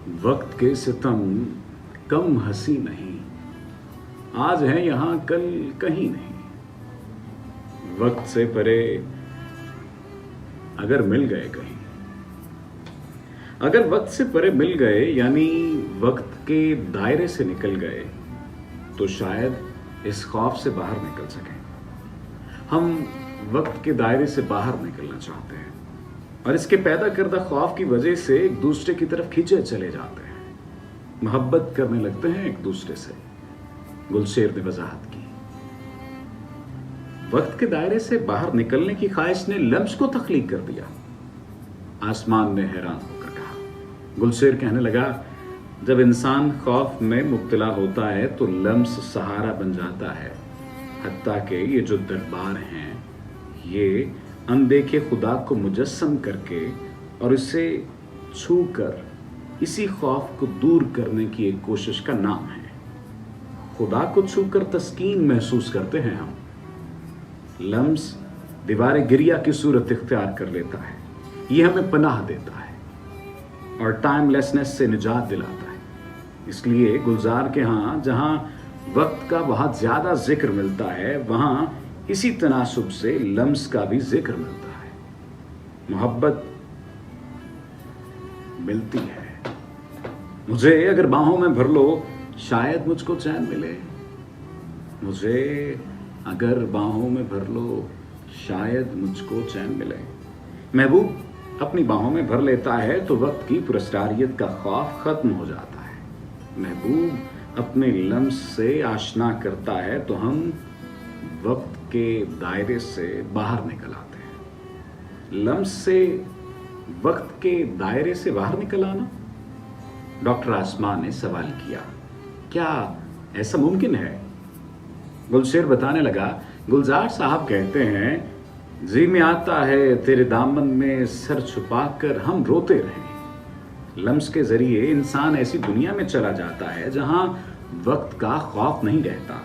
वक्त के सितम कम हंसी नहीं, आज है यहाँ कल कहीं नहीं। वक्त से परे अगर मिल गए कहीं, अगर वक्त से परे मिल गए यानी वक्त के दायरे से निकल गए, तो शायद इस खौफ से बाहर निकल सकें। हम वक्त के दायरे से बाहर निकलना चाहते हैं और इसके पैदा करदा खौफ की वजह से एक दूसरे की तरफ खींचे चले जाते हैं, मोहब्बत करने लगते हैं एक दूसरे से। गुलशेर ने वजाहत की। वक्त के दायरे से बाहर निकलने की ख्वाहिश ने लम्स को तख्लीक कर दिया। आसमान ने हैरान होकर कहा। गुलशेर कहने लगा, जब इंसान खौफ में मुब्तला होता है तो लम्स सहारा बन जाता है। हत्ता के ये जो दरबार हैं, ये अनदेखे खुदा को मुजस्सम करके और इसे छू कर इसी खौफ को दूर करने की एक कोशिश का नाम है। खुदा को छू कर तस्कीन महसूस करते हैं हम। लम्स दीवार गिरिया की सूरत इख्तियार कर लेता है। ये हमें पनाह देता है और टाइमलेसनेस से निजात दिलाता है। इसलिए गुलजार के यहाँ जहाँ वक्त का बहुत ज्यादा जिक्र मिलता है, वहाँ इसी तनासुब से लम्स का भी जिक्र मिलता है। मोहब्बत मिलती है। मुझे अगर बाहों में भर लो, शायद मुझको चैन मिले। मुझे अगर बाहों में भर लो, शायद मुझको चैन मिले। महबूब अपनी बाहों में भर लेता है तो वक्त की पुरस्कारियत का खौफ खत्म हो जाता है। महबूब अपने लम्स से आशना करता है तो हम वक्त के दायरे से बाहर निकल आते हैं। लम्स से वक्त के दायरे से बाहर निकल आना? डॉक्टर आसमान ने सवाल किया। क्या ऐसा मुमकिन है? गुलशेर बताने लगा, गुलजार साहब कहते हैं, जी में आता है तेरे दामन में सर छुपाकर हम रोते रहें। लम्स के जरिए इंसान ऐसी दुनिया में चला जाता है जहां वक्त का खौफ नहीं रहता,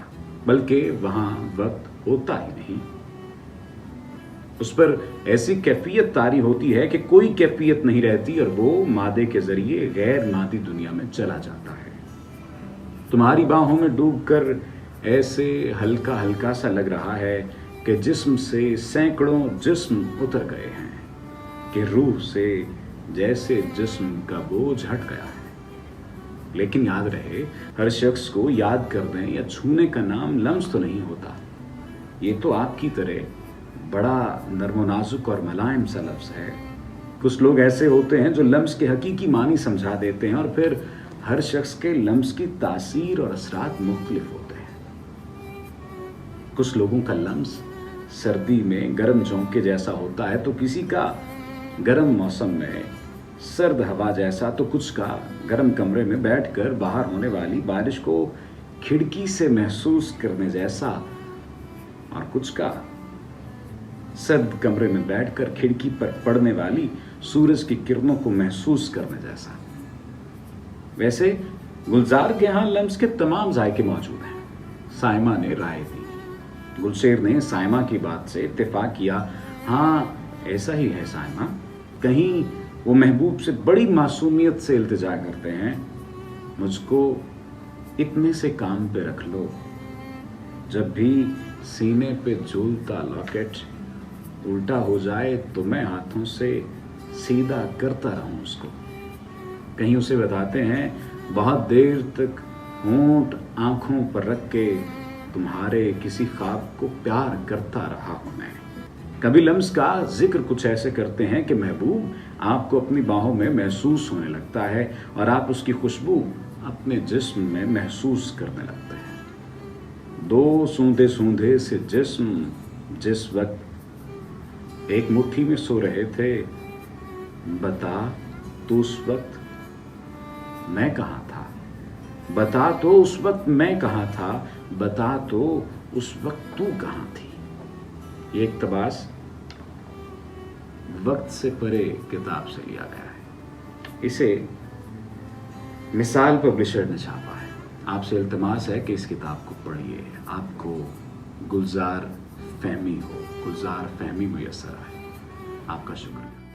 बल्कि वहां वक्त होता ही नहीं। उस पर ऐसी कैफियत तारी होती है कि कोई कैफियत नहीं रहती और वो मादे के जरिए गैर मादी दुनिया में चला जाता है। तुम्हारी बाहों में डूबकर ऐसे हल्का हल्का सा लग रहा है कि जिस्म से सैकड़ों जिस्म उतर गए हैं, कि रूह से जैसे जिस्म का बोझ हट गया है। लेकिन याद रहे, हर शख्स को याद करने या छूने का नाम लम्स तो नहीं होता। ये तो आपकी तरह बड़ा नर्म नाजुक और मुलायम सा लफ्ज़ है। कुछ लोग ऐसे होते हैं जो लम्स के हकीकी मानी समझा देते हैं और फिर हर शख्स के लम्स की तासीर और असरात मुख्तलिफ होते हैं। कुछ लोगों का लम्स सर्दी में गर्म झोंके जैसा होता है तो किसी का गर्म मौसम में सर्द हवा जैसा, तो कुछ का गर्म कमरे में बैठकर बाहर होने वाली बारिश को खिड़की से महसूस करने जैसा, और कुछ का सर्द कमरे में बैठकर खिड़की पर पड़ने वाली सूरज की किरणों को महसूस करने जैसा। वैसे गुलजार के यहाँ लम्स के तमाम जायके मौजूद हैं। साइमा ने राय दी। गुलशेर ने साइमा की बात से इत्तेफाक किया। हाँ, ऐसा ही है साइमा। कहीं वो महबूब से बड़ी मासूमियत से इल्तिजा करते हैं, मुझको इतने से काम पे रख लो। जब भी सीने पे झूलता लॉकेट उल्टा हो जाए तो मैं हाथों से सीधा करता रहूं उसको। कहीं उसे बताते हैं, बहुत देर तक होंठ आंखों पर रख के तुम्हारे किसी ख्वाब को प्यार करता रहा हूं मैं। कभी लम्स का जिक्र कुछ ऐसे करते हैं कि महबूब आपको अपनी बाहों में महसूस होने लगता है और आप उसकी खुशबू अपने जिस्म में महसूस करने लगते हैं। दो सूंधे सूंधे से जिस्म जिस वक्त एक मुट्ठी में सो रहे थे, बता तो उस वक्त मैं कहाँ था? बता तो उस वक्त मैं कहाँ था? बता तो उस वक्त तू कहाँ थी? ये इक़्तिबास वक्त से परे किताब से लिया गया है। इसे मिसाल पब्लिशर ने छापा है। आपसे इल्तिमास है कि इस किताब को पढ़िए, आपको गुलजार फहमी मुयस्सर आए। आपका शुक्रिया।